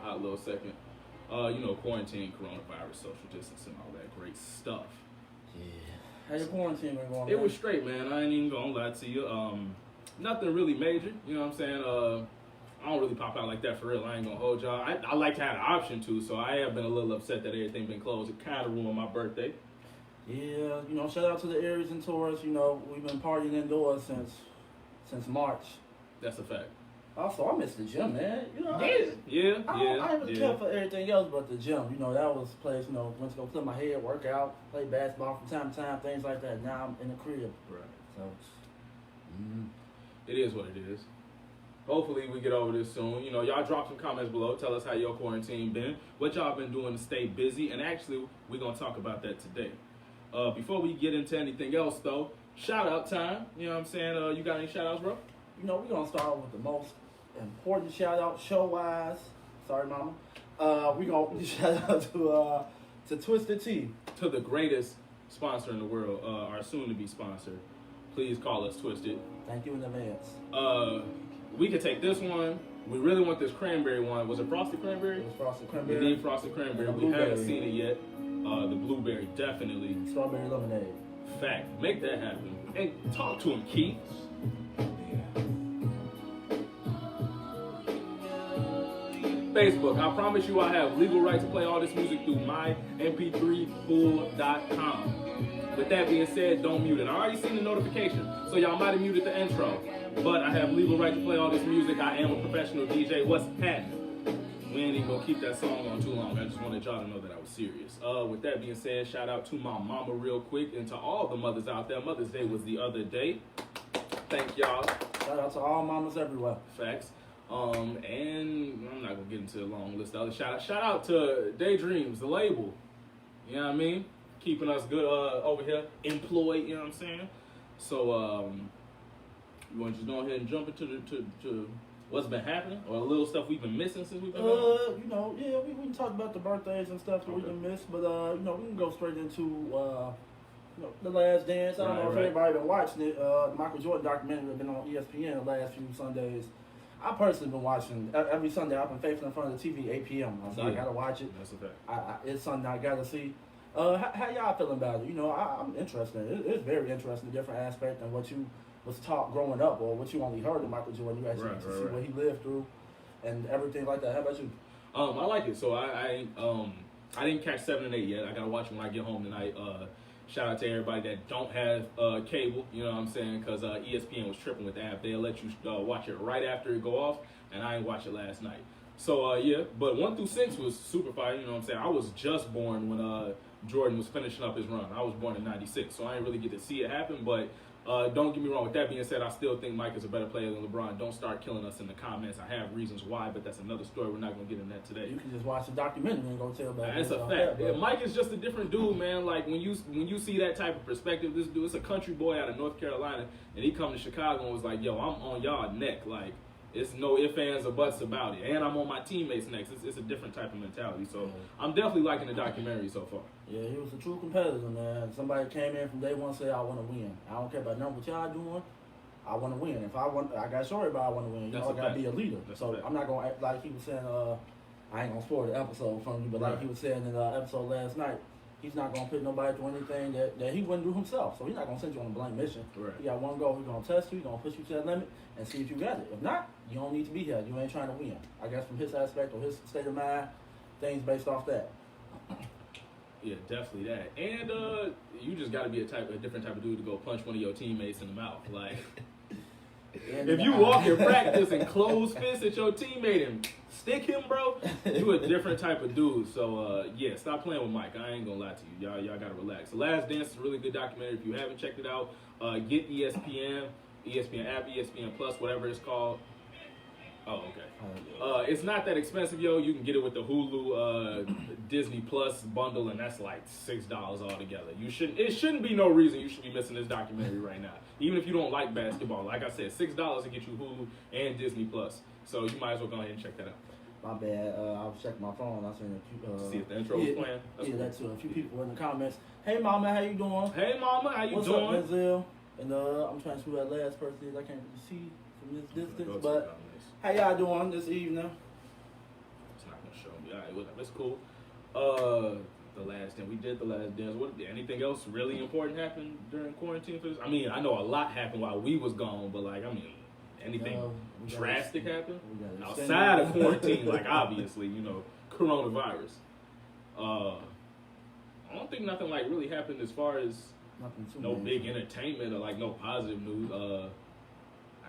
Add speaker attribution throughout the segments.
Speaker 1: hot little second. Quarantine, coronavirus, social distancing, all that great stuff.
Speaker 2: Yeah. How your quarantine been going?
Speaker 1: It was straight, man. I ain't even gonna lie to you. Nothing really major. You know what I'm saying? I don't really pop out like that for real. I ain't gonna hold y'all. I like to have an option to, so I have been a little upset that everything been closed. It kind of ruined my birthday.
Speaker 2: Yeah, shout out to the Aries and Taurus. We've been partying indoors since March.
Speaker 1: That's a fact.
Speaker 2: Also, I miss the gym, man.
Speaker 1: Yeah.
Speaker 2: I ain't really care for everything else but the gym. That was a place, went to go clear my head, work out, play basketball from time to time, things like that. Now I'm in the crib.
Speaker 1: Right.
Speaker 2: So,
Speaker 1: It is what it is. Hopefully we get over this soon. Y'all drop some comments below. Tell us how your quarantine been. What y'all been doing to stay busy. And actually, we're going to talk about that today. Before we get into anything else, though, shout out time. You know what I'm saying? You got any shout outs, bro?
Speaker 2: We're going to start with the most important shout out show-wise. Sorry, mama. We're going to shout out to Twisted Tea.
Speaker 1: To the greatest sponsor in the world, our soon-to-be sponsor. Please call us Twisted.
Speaker 2: Thank you in advance.
Speaker 1: We could take this one. We really want this cranberry one. Was it frosted cranberry?
Speaker 2: It was frosted cranberry.
Speaker 1: We need frosted cranberry. We haven't seen it yet. The blueberry, definitely.
Speaker 2: Strawberry lemonade.
Speaker 1: Fact. Make that happen. And talk to him, Keith. Facebook. I promise you I have legal right to play all this music through mymp3pool.com. With that being said, don't mute it. I already seen the notification, so y'all might have muted the intro. But I have legal right to play all this music. I am a professional DJ. What's happening? We ain't even gonna keep that song on too long. I just wanted y'all to know that I was serious. With that being said, shout out to my mama real quick and to all the mothers out there. Mother's Day was the other day. Thank y'all.
Speaker 2: Shout out to all mamas everywhere.
Speaker 1: Facts. And I'm not gonna get into a long list of other shout out. Shout out to Daydreams, the label. You know what I mean? Keeping us good over here, employed. You know what I'm saying? So you want to just go ahead and jump into to what's been happening or a little stuff we've been missing since we've been
Speaker 2: we can talk about the birthdays and stuff that we can miss, but we can go straight into The Last Dance. I don't know if everybody been watching it. The Michael Jordan documentary has been on ESPN the last few Sundays. I personally been watching every Sunday. I've been faithful in front of the TV 8 p.m. I gotta watch it.
Speaker 1: That's a fact.
Speaker 2: It's something I gotta see. How y'all feeling about it? I'm interested. It's very interesting, different aspect than what you was taught growing up or what you only heard of Michael Jordan. You actually see what he lived through and everything like that. How about you?
Speaker 1: I like it. So I didn't catch 7 and 8 yet. I gotta watch it when I get home tonight. Shout out to everybody that don't have cable. You know what I'm saying? Because ESPN was tripping with the app. They'll let you watch it right after it go off, and I ain't watch it last night. So but 1 through 6 was super fire. You know what I'm saying? I was just born when Jordan was finishing up his run. I was born in '96, so I didn't really get to see it happen. But don't get me wrong. With that being said, I still think Mike is a better player than LeBron. Don't start killing us in the comments. I have reasons why, but that's another story. We're not going to get into that today.
Speaker 2: You can just watch the documentary and go tell about it.
Speaker 1: That's a fact. Mike is just a different dude, man. Like when you see that type of perspective, this dude is a country boy out of North Carolina, and he come to Chicago and was like, "Yo, I'm on y'all neck." Like it's no ifs, ands, or buts about it. And I'm on my teammates' necks. It's a different type of mentality. So I'm definitely liking the documentary so far.
Speaker 2: Yeah, he was a true competitor, man. Somebody came in from day one and said, I want to win. I don't care about what y'all doing. I want to win. If I got sorry about I want to win. I got to be a leader. I'm not going to act like he was saying, I ain't going to spoil the episode from you, but like he was saying in the episode last night, he's not going to put nobody through anything that he wouldn't do himself. So he's not going to send you on a blank mission.
Speaker 1: Right.
Speaker 2: You got one goal. He's going to test you. He's going to push you to that limit and see if you got it. If not, you don't need to be here. You ain't trying to win. I guess from his aspect or his state of mind, things based off that.
Speaker 1: Yeah, definitely that. And you just got to be a different type of dude to go punch one of your teammates in the mouth. Like, if you walk in practice and close fists at your teammate and stick him, bro, you a different type of dude. So, stop playing with Mike. I ain't going to lie to you. Y'all got to relax. The Last Dance is a really good documentary. If you haven't checked it out, get ESPN app, ESPN Plus, whatever it's called. Oh, okay. It's not that expensive, yo. You can get it with the Hulu Disney Plus bundle, and that's like $6 altogether. It shouldn't be no reason you should be missing this documentary right now. Even if you don't like basketball, like I said, $6 to get you Hulu and Disney Plus. So you might as well go ahead and check that out.
Speaker 2: My bad. I was checking my phone. I seen a few.
Speaker 1: See if the intro was playing.
Speaker 2: That's cool. A few people in the comments. Hey, mama, how you doing?
Speaker 1: Hey, mama, how you
Speaker 2: What's
Speaker 1: doing?
Speaker 2: What's up, Denzel? And I'm trying to see who that last person is. I can't really see from this distance, but how y'all doing this evening?
Speaker 1: It's not gonna show me. All right, whatever. That's cool. The last dance. We did the last dance. What? Anything else really important happened during quarantine for this? I mean, I know a lot happened while we was gone, but like, I mean, anything drastic happened outside of quarantine? Like, obviously, you know, coronavirus. I don't think nothing like really happened as far as no big entertainment or like no positive news. I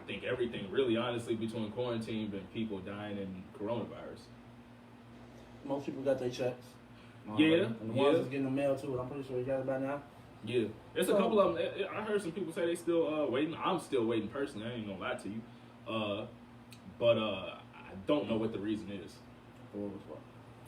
Speaker 1: think everything really, honestly, between quarantine and people dying and coronavirus.
Speaker 2: Most people got their checks.
Speaker 1: Yeah,
Speaker 2: and the ones that's getting the mail too, I'm pretty sure you got it by now.
Speaker 1: Yeah, there's a couple of them. I heard some people say they still waiting. I'm still waiting personally. I ain't gonna lie to you. But I don't know what the reason is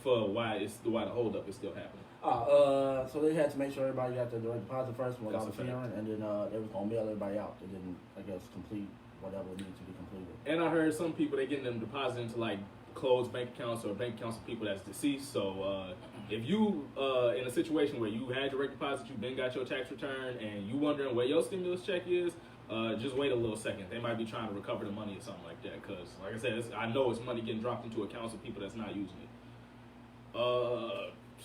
Speaker 1: for why the holdup is still happening.
Speaker 2: So they had to make sure everybody got their direct deposit first, what I was hearing, and then they was gonna mail everybody out. They didn't, I guess, complete whatever needed to be completed.
Speaker 1: And I heard some people, they getting them deposited into like closed bank accounts or bank accounts of people that's deceased. So if you in a situation where you had direct deposit, you then got your tax return, and you wondering where your stimulus check is, just wait a little second. They might be trying to recover the money or something like that. Because, like I said, I know it's money getting dropped into accounts of people that's not using it.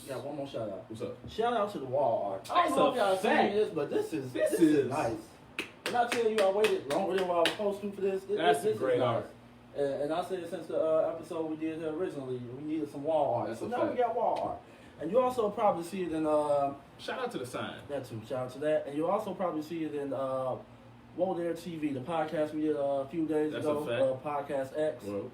Speaker 2: Yeah, one more shout out.
Speaker 1: What's up?
Speaker 2: Shout out to the wall art. I don't know if y'all seen this, but this is nice. And I tell you, I waited longer than what I was supposed to for this. This
Speaker 1: great
Speaker 2: nice.
Speaker 1: art.
Speaker 2: And I said since the episode we did originally, we needed some wall art. So now we got wall art. And you also probably see it in
Speaker 1: shout out to the sign. That
Speaker 2: too. Shout out to that. And you also probably see it in Whoa There TV, the podcast we did a few days ago. Podcast X. Whoa.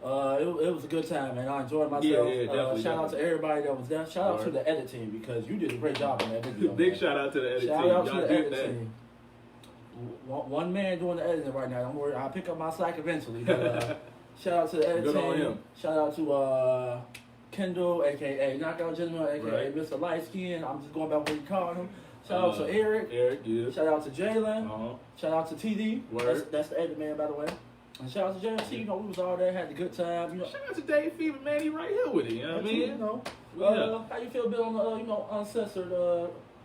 Speaker 2: It was a good time, man. I enjoyed myself. Yeah, shout out to everybody that was there. Shout out to the edit team because you did a great job on that video.
Speaker 1: Big shout out to the edit team.
Speaker 2: Shout out to the edit team. One man doing the editing right now. Don't worry, I'll pick up my slack eventually. But shout out to the edit team.
Speaker 1: On him.
Speaker 2: Shout out to Kendall, aka Knockout Gentleman, aka Mr. Light Skin. I'm just going back what you called him. Shout out to Eric.
Speaker 1: Yeah.
Speaker 2: Shout out to Jalen. Shout out to TD. That's the edit man, by the way. And shout out to JMC, you know, we was all there, had a good time, you know.
Speaker 1: Shout out to DaveFever, man, he right here with it, you know what I mean?
Speaker 2: You know, how you feel being on the, uncensored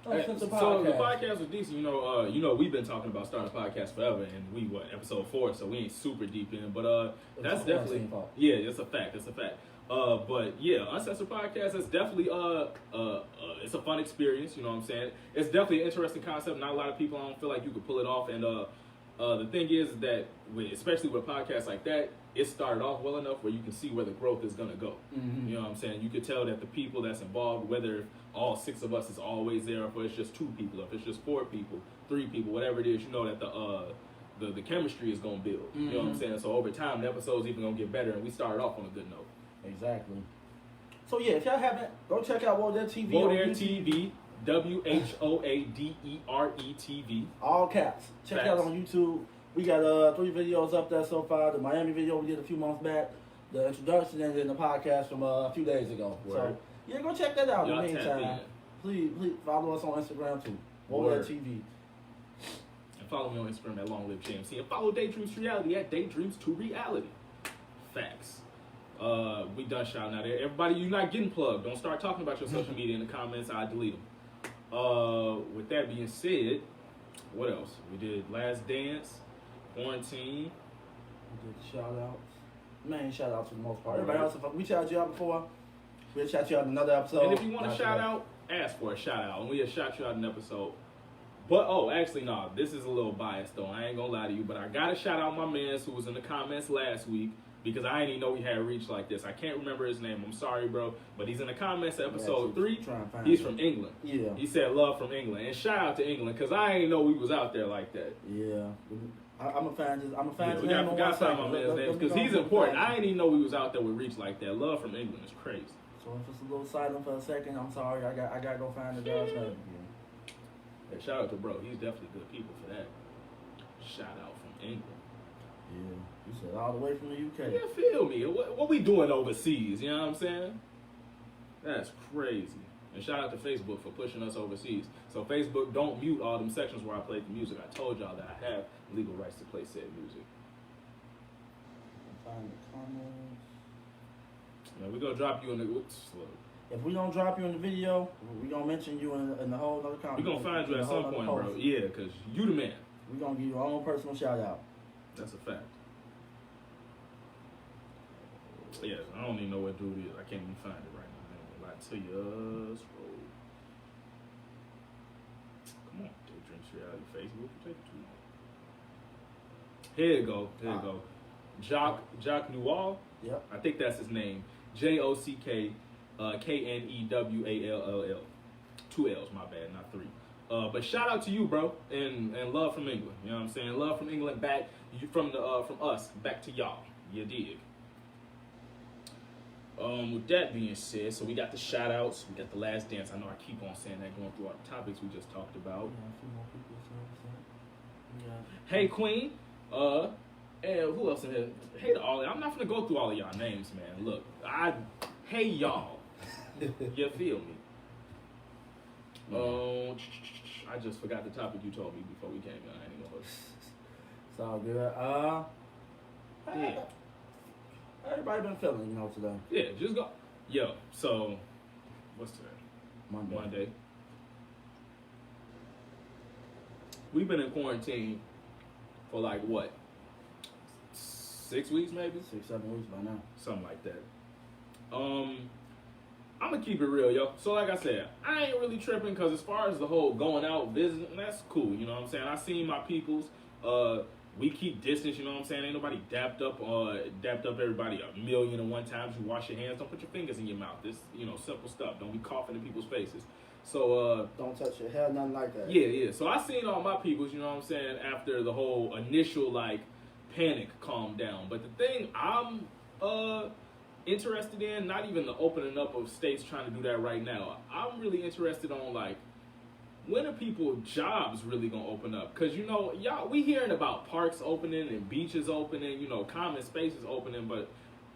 Speaker 2: podcast?
Speaker 1: So the podcast was decent, you know, we've been talking about starting a podcast forever, and we, episode 4, so we ain't super deep in, but that's definitely, yeah, it's a fact. But yeah, Uncensored Podcast is definitely it's a fun experience, you know what I'm saying? It's definitely an interesting concept. Not a lot of people, I don't feel like you could pull it off, and the thing is that, especially with a podcast like that, it started off well enough where you can see where the growth is going to go. Mm-hmm. You know what I'm saying? You could tell that the people that's involved, whether all 6 of us is always there, or if it's just 2 people, if it's just 4 people, 3 people, whatever it is, you know that the chemistry is going to build. Mm-hmm. You know what I'm saying? So over time, the episode's even going to get better, and we started off on a good note.
Speaker 2: Exactly. So yeah, if y'all haven't, go check out Whoa There TV.
Speaker 1: Whoa There TV. WHOADERE TV.
Speaker 2: All caps. Check it out on YouTube. We got 3 videos up there so far. The Miami video we did a few months back, the introduction, and then the podcast from a few days ago. Word. So yeah, go check that out. In the meantime, please follow us on Instagram too. Whoa There TV.
Speaker 1: And follow me on Instagram at LongLiveJMC, and follow Daydreams to Reality at Daydreams to Reality. Facts. We done shouting out there. Everybody, you're not getting plugged. Don't start talking about your social media in the comments. I delete them. With that being said, what else? We did Last Dance, Quarantine.
Speaker 2: We did shout outs. Main shout outs for the most part. Everybody else, if we shouted you out before, we'll shout you out in another episode.
Speaker 1: And if you want a shout out, ask for a shout out, and we'll shout you out in an episode. But actually, no, this is a little biased though. I ain't gonna lie to you, but I gotta shout out my man who was in the comments last week. Because I didn't even know we had reach like this. I can't remember his name. I'm sorry, bro. But he's in the comments episode 3. He's from England. Yeah. He said love from England. And shout out to England, because I didn't know we was out there like that.
Speaker 2: Yeah. I'm going to find his name.
Speaker 1: We got to find my man's name, because he's important. I didn't even know we was out there with reach like that. Love from England is crazy.
Speaker 2: So if it's a little silent for a second, I'm sorry. I got to go find the guy's name.
Speaker 1: Yeah, shout out to bro. He's definitely good people for that. Shout out from England.
Speaker 2: Yeah. You said all the way from the UK.
Speaker 1: Yeah, feel me. What we doing overseas? You know what I'm saying? That's crazy. And shout out to Facebook for pushing us overseas. So Facebook, don't mute all them sections where I played the music. I told y'all that I have legal rights to play said music.
Speaker 2: Find the comments.
Speaker 1: Now we're gonna drop you in the.
Speaker 2: If we don't drop you in the video, we're gonna mention you in the whole other comment.
Speaker 1: We're gonna find you at some point, bro. Yeah, because you the man.
Speaker 2: We're gonna give you our own personal shout out.
Speaker 1: That's a fact. Yeah, I don't even know what dude is. I can't even find it right now. I ain't gonna lie to you. Scroll. Come on, Daydreams Reality Facebook. You take too long. Here you go. Here you go. Jock Newall.
Speaker 2: Yep.
Speaker 1: I think that's his name. Jock Knewall. 2 L's, my bad, not 3. But shout out to you, bro, and love from England. You know what I'm saying? Love from England back from us back to y'all. You dig? With that being said, so we got the shout outs, we got the last dance. I know I keep on saying that going through our topics we just talked about. Hey Queen, and who else in here? Hey to all, I'm not gonna go through all of y'all names, man. Look, hey y'all. You feel me? I just forgot the topic you told me before we came in. I ain't gonna
Speaker 2: It's all good.
Speaker 1: yeah.
Speaker 2: Everybody been feeling, today.
Speaker 1: Yeah, just go. Yo, so what's today?
Speaker 2: Monday.
Speaker 1: We've been in quarantine for like what? 6 weeks maybe?
Speaker 2: 6-7 weeks by now.
Speaker 1: Something like that. I'm gonna keep it real, yo. So like I said, I ain't really tripping because as far as the whole going out visiting, that's cool. You know what I'm saying? I seen my peoples. We keep distance. You know what I'm saying? Ain't nobody dapped up everybody 1,000,001 times. You wash your hands. Don't put your fingers in your mouth. This simple stuff. Don't be coughing in people's faces. So
Speaker 2: don't touch your hair, nothing like that.
Speaker 1: Yeah. So I seen all my peoples. You know what I'm saying? After the whole initial panic calmed down. But the thing I'm interested in, not even the opening up of states trying to do that right now. I'm really interested on when are people jobs really gonna open up? Cause y'all, we hearing about parks opening and beaches opening, common spaces opening, but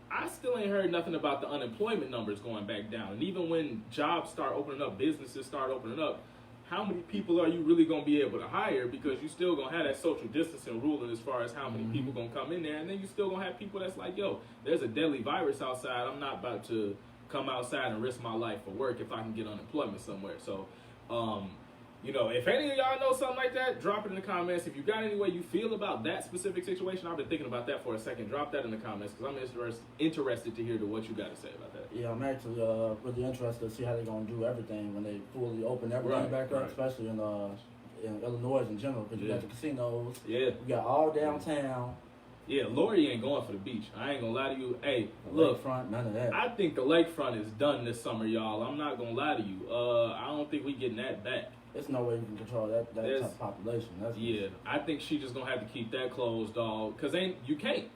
Speaker 1: I still ain't heard nothing about the unemployment numbers going back down. And even when jobs start opening up, businesses start opening up, how many people are you really gonna be able to hire? Because you still gonna have that social distancing ruling as far as how many people gonna come in there, and then you still gonna have people that's like, yo, there's a deadly virus outside. I'm not about to come outside and risk my life for work if I can get unemployment somewhere. So, if any of y'all know something like that, drop it in the comments. If you got any way you feel about that specific situation, I've been thinking about that for a second. Drop that in the comments because I'm interested to hear what you got to say about that.
Speaker 2: Yeah, I'm actually really interested to see how they're going to do everything when they fully open everything back up, especially in Illinois in general, because you got the casinos. Yeah. You got all downtown.
Speaker 1: Yeah, Lori ain't going for the beach. I ain't gonna lie to you. Hey, look,
Speaker 2: lakefront, none of that.
Speaker 1: I think the lakefront is done this summer, y'all. I'm not gonna lie to you. I don't think we getting that back.
Speaker 2: There's no way you can control that type of population.
Speaker 1: I think she just gonna have to keep that closed, dog. Cause you can't.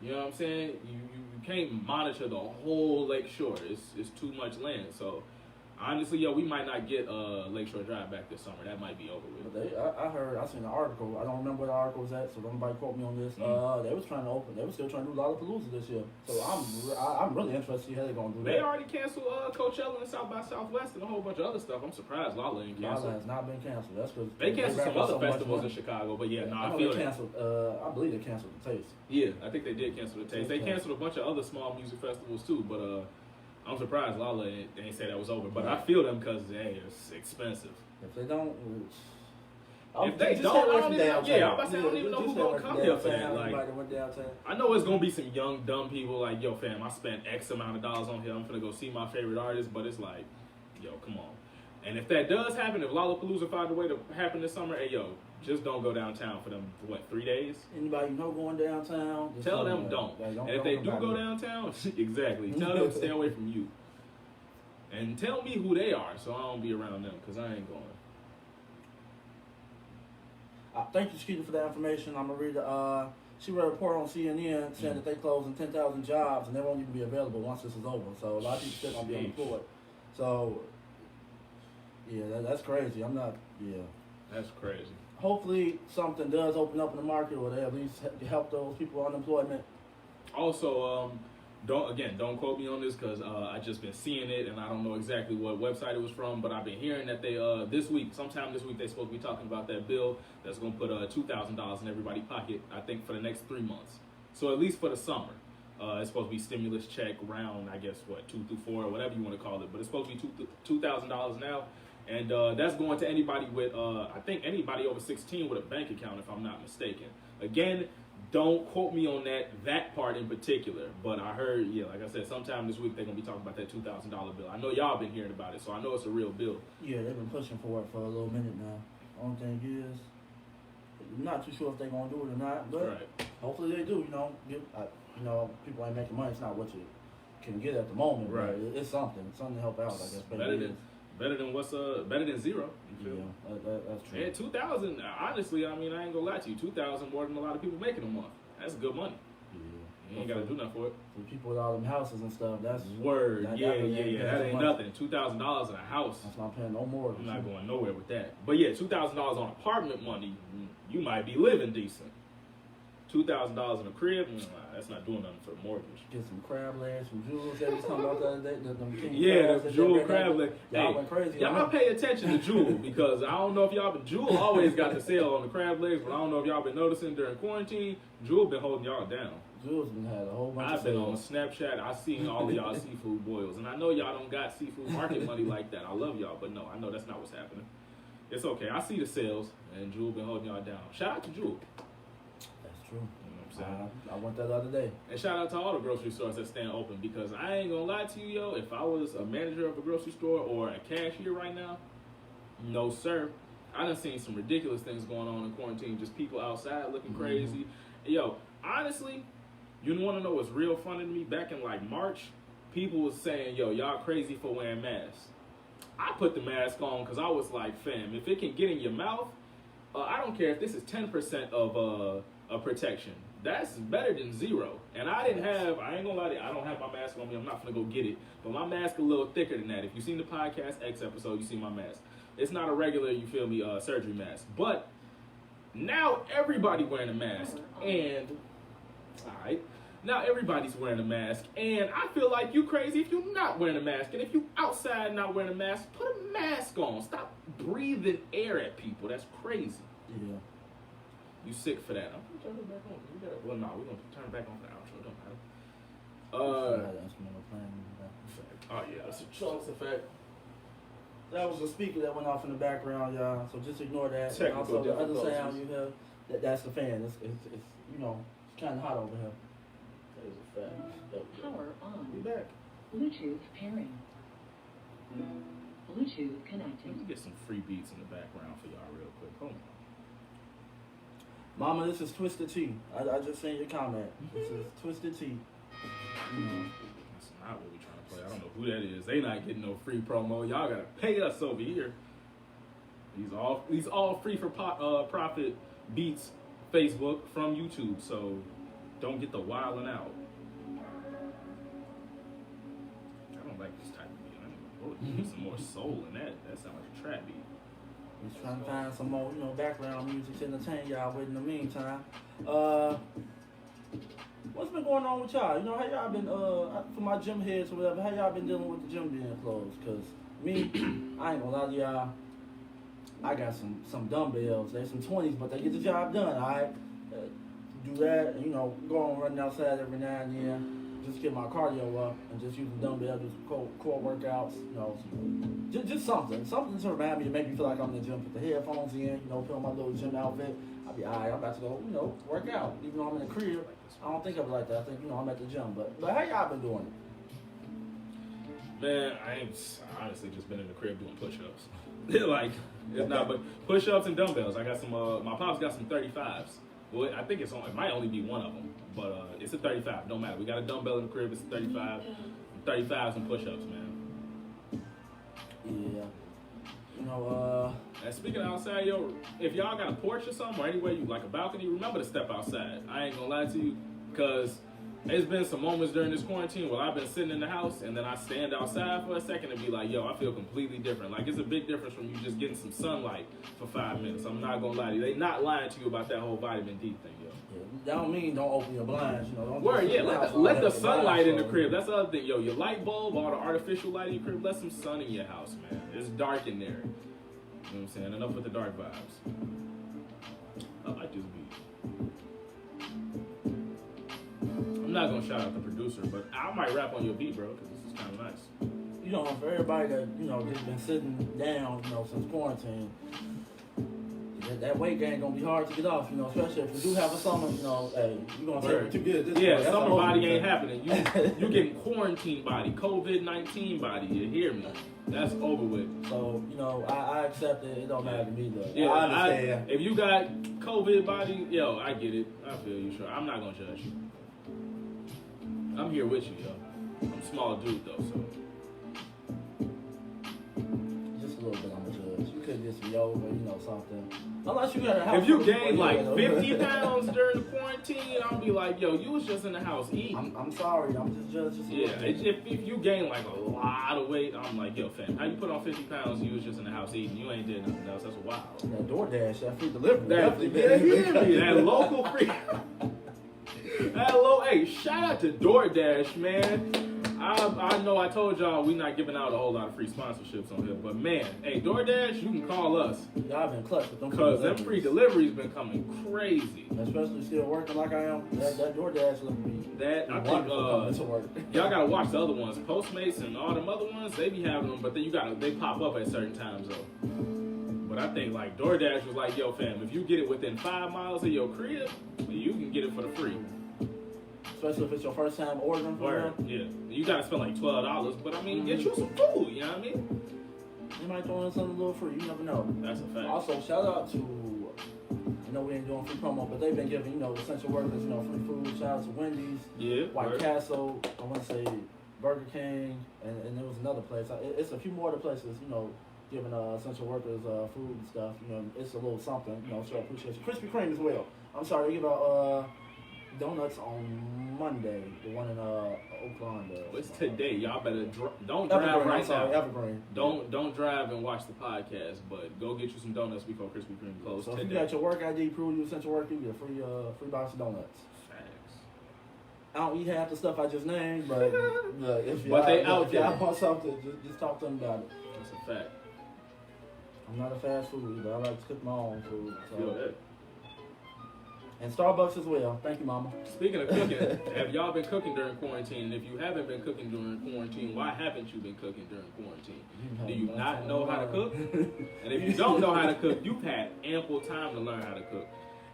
Speaker 1: You know what I'm saying? You can't monitor the whole lakeshore. It's too much land. So honestly, we might not get Lakeshore Drive back this summer. That might be over with.
Speaker 2: But I seen an article. I don't remember where the article was at, so don't nobody quote me on this. They was trying to open. They was still trying to do Lollapalooza this year. So I'm really interested to see how they're gonna do that.
Speaker 1: They already canceled Coachella and South by Southwest and a whole bunch of other stuff. I'm surprised Lolla ain't canceled.
Speaker 2: Lolla has not been canceled. That's because
Speaker 1: they canceled some other festivals in Chicago. But I feel
Speaker 2: they canceled. I believe they canceled the Taste.
Speaker 1: Yeah, I think they did cancel the Taste. They canceled a bunch of other small music festivals too, but I'm surprised Lolla ain't say that was over, but I feel them because it's expensive.
Speaker 2: If they don't,
Speaker 1: I don't even know who's gonna come here for that. I know it's gonna be some young dumb people like, yo, fam, I spent X amount of dollars on here. I'm gonna go see my favorite artist, but it's like, yo, come on. And if that does happen, if Lollapalooza find a way to happen this summer, hey, yo, just don't go downtown for them, 3 days?
Speaker 2: Anybody going downtown?
Speaker 1: Tell them don't. And if they do go downtown, exactly, tell them to stay away from you. And tell me who they are so I don't be around them, because I ain't going.
Speaker 2: Thank you, Skeeter, for that information. I'm going to read she read a report on CNN saying that they closing 10,000 jobs and they won't even be available once this is over. So a lot of people still going to be unemployed. So, yeah, that's crazy.
Speaker 1: That's crazy.
Speaker 2: Hopefully something does open up in the market where they at least help those people with unemployment.
Speaker 1: Also, don't quote me on this because I just been seeing it and I don't know exactly what website it was from, but I've been hearing that they sometime this week they're supposed to be talking about that bill that's going to put $2,000 in everybody's pocket, I think, for the next 3 months. So at least for the summer. It's supposed to be stimulus check round, I guess, 2 through 4 or whatever you want to call it, but it's supposed to be $2,000 now. And that's going to anybody with, I think anybody over 16 with a bank account, if I'm not mistaken. Again, Don't quote me on that part in particular, but I heard, like I said, sometime this week they're gonna be talking about that $2,000 bill. I know y'all been hearing about it, so I know it's a real bill.
Speaker 2: Yeah, they've been pushing for it for a little minute now. Only thing is, I'm not too sure if they're gonna do it or not, but hopefully they do. People ain't making money. It's not what you can get at the moment, right? But it's something to help out. I guess
Speaker 1: better than zero. You feel?
Speaker 2: Yeah, that's true.
Speaker 1: And 2,000, honestly, I mean, I ain't gonna lie to you, 2,000 more than a lot of people making a month. That's good money. Yeah. You ain't gotta do nothing for it.
Speaker 2: For people with all them houses and stuff, that's
Speaker 1: word. That ain't nothing. $2,000 in a house.
Speaker 2: That's not paying no more.
Speaker 1: I'm not going nowhere with that. But yeah, $2,000 on apartment money, you might be living decent. $2,000 in a crib, that's not doing nothing for the mortgage.
Speaker 2: Get some crab legs, some jewels that was talking about the other day.
Speaker 1: The jewel crab leg.
Speaker 2: Y'all went crazy.
Speaker 1: Y'all pay attention to Jewel because I don't know if y'all been, Jewel always got the sale on the crab legs, but I don't know if y'all been noticing during quarantine, Jewel been holding y'all down.
Speaker 2: Jewel's been had a whole bunch
Speaker 1: I've been on Snapchat. I've seen all of y'all seafood boils, and I know y'all don't got seafood market money like that. I love y'all, but no, I know that's not what's happening. It's okay. I see the sales, and Jewel been holding y'all down. Shout out to Jewel.
Speaker 2: That's true. I went that the other day.
Speaker 1: And shout out to all the grocery stores that stand open because I ain't gonna lie to you, yo. If I was a manager of a grocery store or a cashier right now, no sir. I done seen some ridiculous things going on in quarantine. Just people outside looking crazy. Yo, honestly, you want to know what's real funny to me? Back in like March, people was saying, yo, y'all crazy for wearing masks. I put the mask on because I was like, fam, if it can get in your mouth, I don't care if this is 10% of protection. That's better than zero. And I ain't gonna lie to you, I don't have my mask on me. I'm not gonna go get it. But my mask a little thicker than that. If you've seen the Podcast X episode, you see my mask. It's not a regular, you feel me, surgery mask. But now everybody wearing a mask. And, alright, now everybody's wearing a mask. And I feel like you crazy if you're not wearing a mask. And if you outside not wearing a mask, put a mask on. Stop breathing air at people. That's crazy.
Speaker 2: Yeah.
Speaker 1: You sick for that. I'm gonna turn it back on. We're gonna turn it back on for the outro. Don't matter. Oh yeah, that's a chunks effect.
Speaker 2: That was a speaker that went off in the background, y'all. So just ignore that.
Speaker 1: Technical
Speaker 2: also, the other sound you hear, that's the fan. It's kind of hot over here.
Speaker 1: That is a fact.
Speaker 3: Power on.
Speaker 1: We back.
Speaker 3: Bluetooth pairing. Bluetooth connected.
Speaker 1: Let me get some free beats in the background for y'all real quick. Hold on.
Speaker 2: Mama, this is Twisted Tea. I just seen your comment. This is Twisted Tea.
Speaker 1: That's not what we trying to play. I don't know who that is. They not getting no free promo. Y'all gotta pay us over here. These all free for profit beats Facebook from YouTube. So don't get the wilding out. I don't like this type of beat. I need some more soul in that. That sounds like a trap beat.
Speaker 2: Just trying to find some more, background music to entertain y'all with in the meantime. What's been going on with y'all? How y'all been, for my gym heads or whatever, how y'all been dealing with the gym being closed? Because me, I ain't gonna lie to y'all, I got some dumbbells. There's some 20s, but they get the job done, all right? Do that, and, go on running outside every now and then. Just get my cardio up and just use the dumbbell, do some core workouts, just something to remind me to make me feel like I'm in the gym. Put the headphones in, put on my little gym outfit. I'll be alright. I'm about to go, work out. Even though I'm in the crib, I don't think of it like that. I think, I'm at the gym. But how y'all been doing
Speaker 1: it? Man, I ain't honestly just been in the crib doing push-ups. It's not, but push-ups and dumbbells. I got some. My pops got some 35s. Well, I think it might only be one of them, but it's a 35. Don't matter. We got a dumbbell in the crib. It's a 35. 35s and push-ups, man.
Speaker 2: Yeah.
Speaker 1: And speaking of outside, yo, if y'all got a porch or something, or anywhere you like a balcony, remember to step outside. I ain't gonna lie to you, because there's been some moments during this quarantine where I've been sitting in the house and then I stand outside for a second and be like, yo, I feel completely different. Like, it's a big difference from you just getting some sunlight for 5 minutes. I'm not gonna lie to you. They not lying to you about that whole vitamin D thing, yo.
Speaker 2: Yeah, that don't mean don't open your blinds,
Speaker 1: let the sunlight in the crib. That's the other thing, yo. Your light bulb, all the artificial light in your crib, let some sun in your house, man. It's dark in there. You know what I'm saying? Enough with the dark vibes. I like this beat. I'm not gonna shout out the producer, but I might rap on your beat, bro, because this is kind of nice.
Speaker 2: For everybody that, just been sitting down, since quarantine, that weight gain gonna be hard to get off, especially if you do have a summer, hey, you're gonna take what you get.
Speaker 1: Yeah, summer body ain't happening. You getting quarantine body, COVID-19 body, you hear me? That's over with.
Speaker 2: So, I accept it. It don't matter to me, though.
Speaker 1: Yeah,
Speaker 2: I understand.
Speaker 1: If you got COVID body, yo, I get it. I feel you, sure. I'm not gonna judge you. I'm here with you, yo. I'm a small dude, though, so.
Speaker 2: Just a little bit on the judge. You could get some yoga, something. Unless you got a house.
Speaker 1: If you gain like 50 pounds during the quarantine, I'll be like, yo, you was just in the house eating.
Speaker 2: I'm sorry. I'm just judging.
Speaker 1: Yeah, if you gain like a lot of weight, I'm like, yo, fam, how you put on 50 pounds, you was just in the house eating. You ain't did nothing else. That's wild.
Speaker 2: That DoorDash, that free delivery.
Speaker 1: That local free. Hey, shout out to DoorDash, man. I know I told y'all we not giving out a whole lot of free sponsorships on here, but man, hey, DoorDash, you can call us.
Speaker 2: Y'all been clutch with them.
Speaker 1: Because them free deliveries been coming crazy.
Speaker 2: Especially still working like I am. That DoorDash look me.
Speaker 1: That, I think, y'all gotta watch the other ones. Postmates and all them other ones, they be having them, but then they pop up at certain times though. But I think like DoorDash was like, yo fam, if you get it within 5 miles of your crib, you can get it for the free.
Speaker 2: Especially if it's your first time ordering for them.
Speaker 1: Yeah. You gotta spend like $12, but I mean, get you some food, you know what I mean?
Speaker 2: You might throw in something a little free, you never know.
Speaker 1: That's a fact.
Speaker 2: Also, shout out to, I know we ain't doing free promo, but they've been giving, essential workers, free food. Shout out to Wendy's, White Castle, I want to say Burger King, and there was another place. It's a few more other places, giving essential workers food and stuff. It's a little something, so I appreciate you. Krispy Kreme as well. I'm sorry, they give out donuts on Monday, the one in Oakland.
Speaker 1: It's today. Y'all better don't drive right now.
Speaker 2: Evergreen.
Speaker 1: Don't drive and watch the podcast, but go get you some donuts before Krispy Kreme closes.
Speaker 2: So if you got your work ID, prove you essential worker, you get a free box of donuts.
Speaker 1: Facts.
Speaker 2: I don't eat half the stuff I just named, but if y'all want something, just talk to them about it.
Speaker 1: That's a fact.
Speaker 2: I'm not a fast food eater. I like to cook my own food.
Speaker 1: So.
Speaker 2: And Starbucks as well. Thank you, Mama.
Speaker 1: Speaking of cooking, have y'all been cooking during quarantine? And if you haven't been cooking during quarantine, why haven't you been cooking during quarantine? Do you not know how to cook? And if you don't know how to cook, you've had ample time to learn how to cook.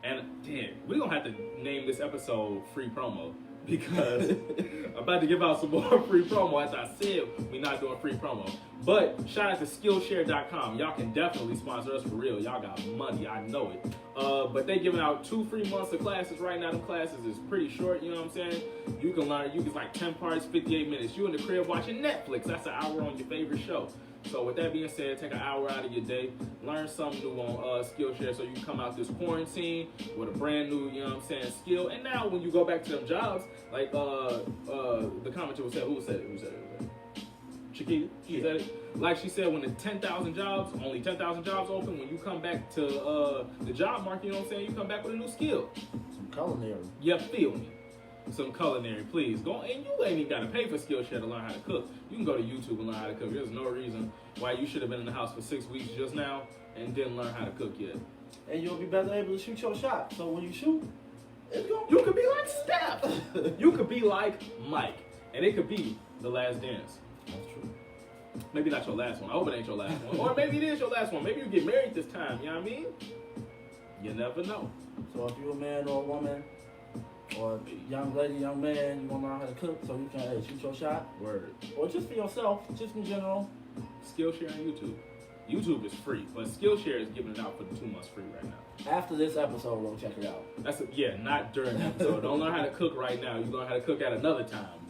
Speaker 1: And damn, we're going to have to name this episode Free Promo. Because I'm about to give out some more free promo. As I said, we're not doing free promo. But shout out to Skillshare.com. Y'all can definitely sponsor us for real. Y'all got money, I know it. But they giving out 2 free months of classes right now. Them classes is pretty short, you know what I'm saying? You can learn, like 10 parts, 58 minutes. You in the crib watching Netflix. That's an hour on your favorite show. So with that being said, take an hour out of your day, learn something new on Skillshare so you can come out this quarantine with a brand new, skill. And now when you go back to them jobs, like the commenter said, who said it? Chiquita? She said it. Like she said, when the 10,000 jobs, only 10,000 jobs open, when you come back to the job market, you know what I'm saying, you come back with a new skill.
Speaker 2: Some culinary.
Speaker 1: Yeah, feel me. Some culinary, please. Go, and you ain't even got to pay for Skillshare to learn how to cook. You can go to YouTube and learn how to cook. There's no reason why you should have been in the house for 6 weeks just now and didn't learn how to cook yet.
Speaker 2: And you'll be better able to shoot your shot. So when you shoot,
Speaker 1: you could be like Steph. You could be like Mike. And it could be The Last Dance.
Speaker 2: That's true.
Speaker 1: Maybe not your last one. I hope it ain't your last one. Or maybe it is your last one. Maybe you get married this time. You know what I mean? You never know.
Speaker 2: So if you're a man or a woman, or a young lady, young man, you want to learn how to cook so you can shoot your shot.
Speaker 1: Word.
Speaker 2: Or just for yourself, just in general.
Speaker 1: Skillshare on YouTube. YouTube is free, but Skillshare is giving it out for the 2 months free right now.
Speaker 2: After this episode, go check it out.
Speaker 1: Not during the episode. Don't learn how to cook right now. You learn how to cook at another time.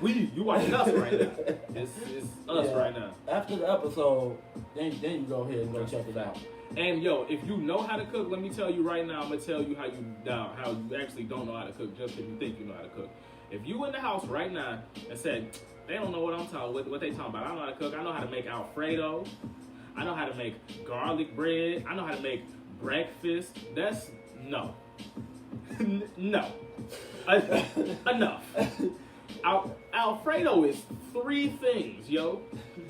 Speaker 1: You watching us right now. It's us right now.
Speaker 2: After the episode, then you go ahead and go check it out.
Speaker 1: And yo, if you know how to cook, let me tell you right now, I'm gonna tell you how you actually don't know how to cook just if you think you know how to cook. If you in the house right now and said, they don't know what I'm talking what they talking about. I know how to cook. I know how to make Alfredo. I know how to make garlic bread. I know how to make breakfast. That's no. No. Enough. Alfredo is 3 things, yo.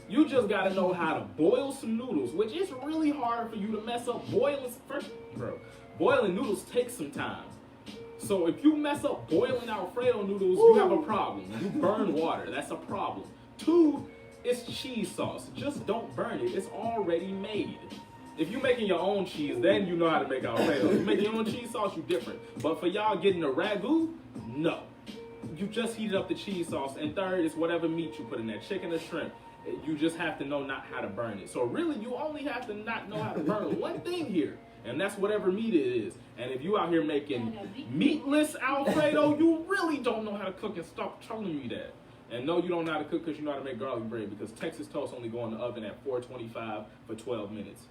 Speaker 1: You just gotta know how to boil some noodles, which is really hard for you to mess up. Boiling noodles takes some time. So if you mess up boiling Alfredo noodles, you have a problem. You burn water. That's a problem. 2, it's cheese sauce. Just don't burn it. It's already made. If you making your own cheese, then you know how to make Alfredo. If you making your own cheese sauce, you different. But for y'all getting a ragu, no. You just heated up the cheese sauce. And third is whatever meat you put in there, chicken or shrimp. You just have to know not how to burn it. So really, you only have to not know how to burn one thing here. And that's whatever meat it is. And if you out here making meatless Alfredo, you really don't know how to cook, and stop telling me that. And no, you don't know how to cook because you know how to make garlic bread, because Texas toast only go in the oven at 425 for 12 minutes.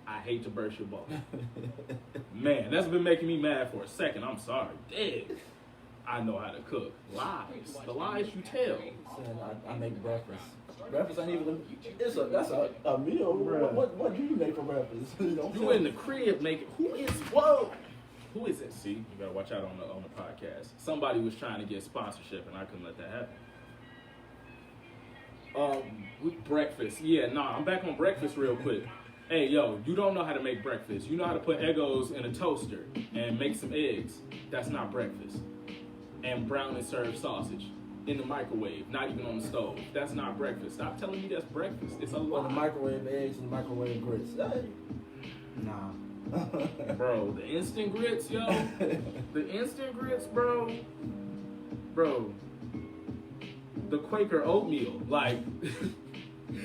Speaker 1: I hate to burst your bubble. Man, that's been making me mad for a second. I'm sorry. Dang. I know how to cook. Lies. The lies you tell.
Speaker 2: I make breakfast. Breakfast ain't even. That's a meal. What do you make for breakfast?
Speaker 1: You in the crib making. Who is it? See, you gotta watch out on the podcast. Somebody was trying to get sponsorship, and I couldn't let that happen. With breakfast. Yeah, I'm back on breakfast real quick. Hey, yo, you don't know how to make breakfast. You know how to put Eggos in a toaster and make some eggs. That's not breakfast. And brown and served sausage in the microwave, not even on the stove. That's not breakfast. Stop telling me that's breakfast. It's a lie.
Speaker 2: Or the microwave eggs and the microwave grits. Nah.
Speaker 1: Bro, the instant grits, yo. The instant grits, bro. Bro. The Quaker oatmeal. Like,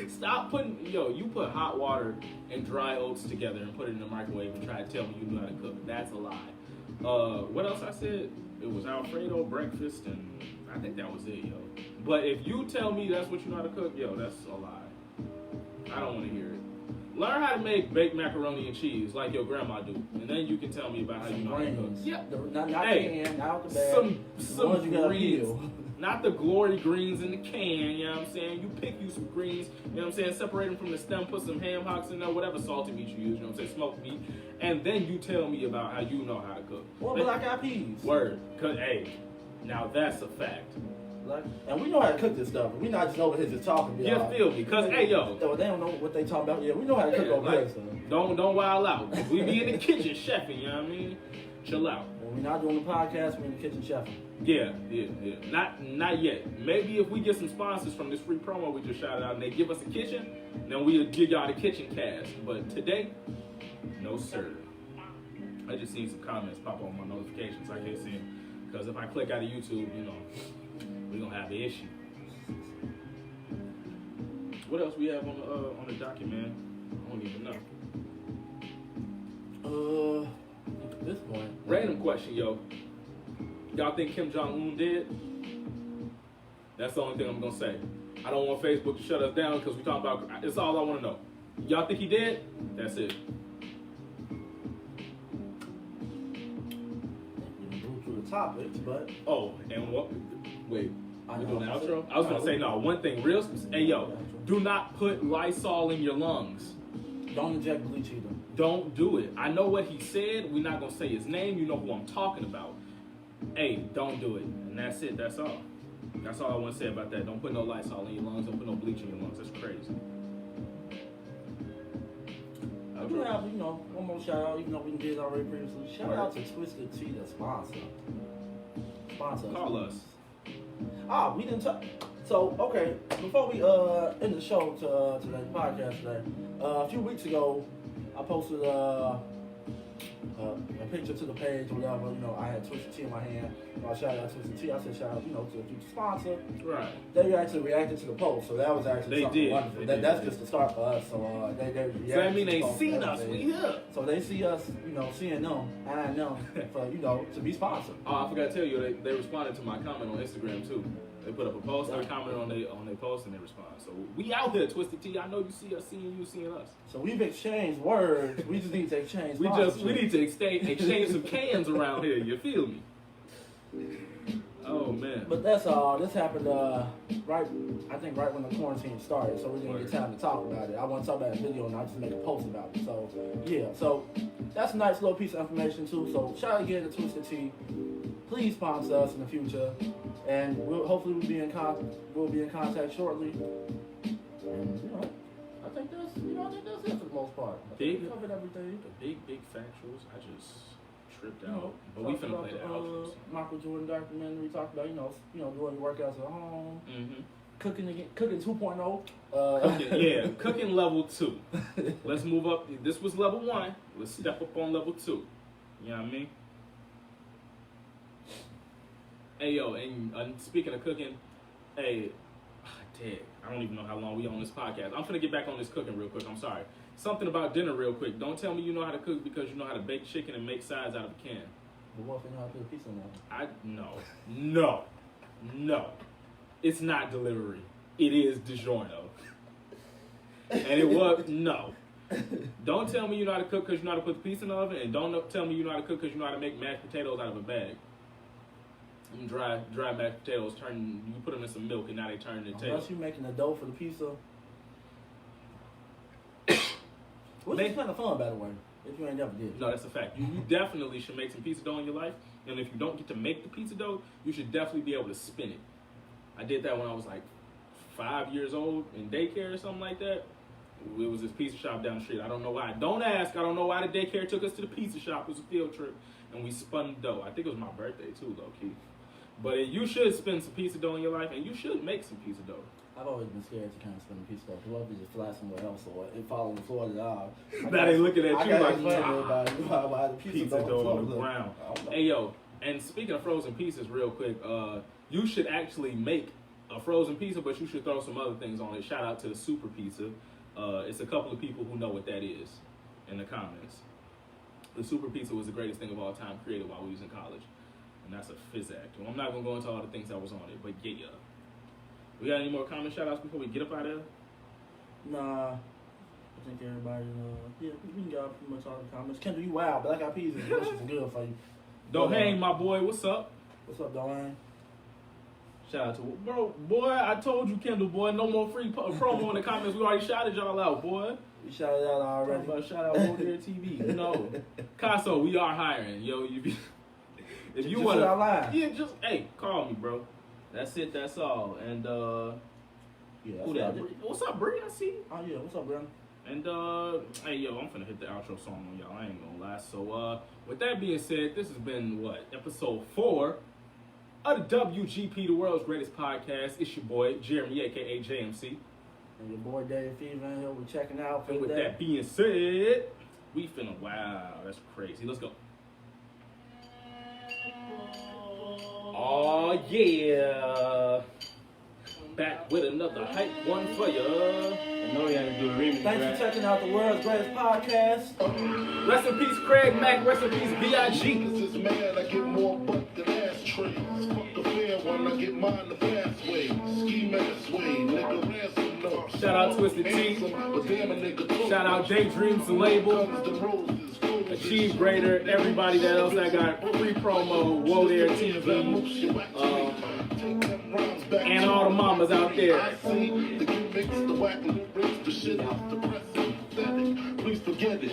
Speaker 1: stop putting, you put hot water and dry oats together and put it in the microwave and try to tell me you know how to cook. That's a lie. What else I said? It was Alfredo, breakfast, and I think that was it, yo. But if you tell me that's what you know how to cook, yo, that's a lie. I don't want to hear it. Learn how to make baked macaroni and cheese like your grandma do, and then you can tell me about how you know how to cook.
Speaker 2: Yeah, not can, out the bag.
Speaker 1: Some greens, not the glory greens in the can. You know what I'm saying? You pick you some greens. You know what I'm saying? Separate them from the stem. Put some ham hocks in there, whatever salted meat you use. You know what I'm saying? Smoked meat, and then you tell me about how you know how to cook.
Speaker 2: Or black eyed peas.
Speaker 1: Word, cause now that's a fact.
Speaker 2: And we know how to cook this stuff. We not just over here just talking.
Speaker 1: You feel me? Cause
Speaker 2: they don't know what they talking about. Yeah, we know how to cook over here. So.
Speaker 1: Don't wild out. We be in the kitchen chefing. You know what I mean? Chill out.
Speaker 2: When we're not doing the podcast, we're in the kitchen chefing.
Speaker 1: Yeah. Not yet. Maybe if we get some sponsors from this free promo we just shouted out, and they give us a kitchen, then we'll give y'all the kitchen cast. But today, no sir. I just seen some comments pop on my notifications. I can't see them because if I click out of YouTube, we're gonna have an issue. What else we have on the docket, man? I don't even know.
Speaker 2: At this point.
Speaker 1: Random question, yo. Y'all think Kim Jong-un dead? That's the only thing I'm gonna say. I don't want Facebook to shut us down because we talking about. It's all I want to know. Y'all think he dead? That's it.
Speaker 2: Topics, but
Speaker 1: and what? Wait,
Speaker 2: I
Speaker 1: we doing the outro? I was gonna say no. One thing, real. Hey, yo, do not put Lysol in your lungs.
Speaker 2: Don't inject bleach either.
Speaker 1: Don't do it. I know what he said. We're not gonna say his name. You know who I'm talking about. Hey, don't do it. And that's it. That's all. That's all I want to say about that. Don't put no Lysol in your lungs. Don't put no bleach in your lungs. That's crazy.
Speaker 2: I do have, one more shout out, even though we did already previously. Shout out to Twisted Tea, the sponsor.
Speaker 1: Call us.
Speaker 2: We didn't talk. So, okay, before we end the show today's podcast today, a few weeks ago, I posted a picture to the page, whatever. I had Twisted Tea in my hand. I shout out Twisted Tea. I said shout out, to the future sponsor.
Speaker 1: Right.
Speaker 2: They actually reacted to the post, so that was actually something wonderful. That's just the start for us. So they reacted.
Speaker 1: So I mean, they seen us. We here.
Speaker 2: So they see us, seeing them, and them for to be sponsored.
Speaker 1: Oh, I forgot to tell you, they responded to my comment on Instagram too. They put up a post, I commented on their post, and they respond. So we out here, Twisted Tea. I know you see us, seeing you, seeing us.
Speaker 2: So we've exchanged words. We just need to exchange.
Speaker 1: We need to exchange some cans around here. You feel me? Oh man.
Speaker 2: But that's all. This happened right when the quarantine started. So we didn't get time to talk about it. I want to talk about a video and I just make a post about it. So yeah. So that's a nice little piece of information too. So shout out again to Twisted Tea. Please sponsor us in the future, and hopefully we'll be in contact shortly. And I think that's it for the most part. We covered everything.
Speaker 1: The big factuals. I just tripped out. But we finna play the outros.
Speaker 2: Michael Jordan documentary. Talked about doing your workouts at home.
Speaker 1: Mm-hmm.
Speaker 2: cooking 2.0.
Speaker 1: Cooking level 2. Let's move up. This was level 1. Let's step up on level 2. You know what I mean? Hey, yo, and speaking of cooking, hey, dang, I don't even know how long we on this podcast. I'm finna get back on this cooking real quick. I'm sorry. Something about dinner real quick. Don't tell me you know how to cook because you know how to bake chicken and make sides out of a can.
Speaker 2: But what if you know how to put a pizza on
Speaker 1: No. It's not delivery. It is DiGiorno. And it was, no. Don't tell me you know how to cook because you know how to put the pizza in the oven, and don't tell me you know how to cook because you know how to make mashed potatoes out of a bag. And dry mashed potatoes, you put them in some milk, and now they turn into
Speaker 2: Unless you're making the dough for the pizza. Which is kind of fun, by the way, if you ain't never did.
Speaker 1: No, that's a fact. You definitely should make some pizza dough in your life, and if you don't get to make the pizza dough, you should definitely be able to spin it. I did that when I was like 5 years old in daycare or something like that. It was this pizza shop down the street. I don't know why. Don't ask. I don't know why the daycare took us to the pizza shop. It was a field trip, and we spun the dough. I think it was my birthday too, low key. But you should spin some pizza dough in your life, and you should make some pizza dough.
Speaker 2: I've always been scared to kind of spin a pizza dough. What if it just fly somewhere else or it fall on the floor?
Speaker 1: Now they looking at you like,
Speaker 2: why the
Speaker 1: pizza dough on the ground. Hey, yo, and speaking of frozen pizzas real quick, you should actually make a frozen pizza, but you should throw some other things on it. Shout out to the Super Pizza. It's a couple of people who know what that is in the comments. The Super Pizza was the greatest thing of all time created while we was in college. And that's a phys act. Well, I'm not going to go into all the things that was on it, but yeah. We got any more comment shout outs before we get up out of here?
Speaker 2: Nah. I think everybody, we can get out pretty much all the comments. Kendall, you wild. Black Eyed Peas is good for you.
Speaker 1: Dohane, my boy, what's up?
Speaker 2: What's up, Dohane?
Speaker 1: Shout out to boy. I told you, Kendall, boy. No more free promo in the comments. We already shouted y'all out, boy.
Speaker 2: We shouted out already.
Speaker 1: Shout out over there, TV. You know, Casso, we are hiring. Yo, if you want to, yeah, just call me, bro. That's it. That's all. And
Speaker 2: yeah,
Speaker 1: who that? What's up, Bree? I see.
Speaker 2: Oh yeah, what's up, bro?
Speaker 1: And hey, yo, I'm finna hit the outro song on y'all. I ain't gonna lie. So with that being said, this has been episode 4. Of the WGP, the world's greatest podcast. It's your boy, Jeremy, a.k.a. JMC.
Speaker 2: And your boy, DaveFever, here. We're checking out for
Speaker 1: and with that being said, we finna, wow, that's crazy. Let's go. Oh, yeah. Back with another hype one for ya.
Speaker 4: I know we had to do a remix.
Speaker 2: Thanks for checking out the world's greatest podcast.
Speaker 1: Rest in peace, Craig Mack. Rest in peace, B.I.G.
Speaker 5: This is man, I get more butt than ashtrays. Fuck the fair one, I get mine the fast way. Ski mask way, nigga ransom notes.
Speaker 1: Shout out Twisted T. Shout out Daydreams, the label. Achieve Greater, everybody that else that got free promo, Whoa There TV, and all the mamas out there.
Speaker 5: I see the gimmicks, the whack lyrics, the shit is depressing, pathetic. Please forget it.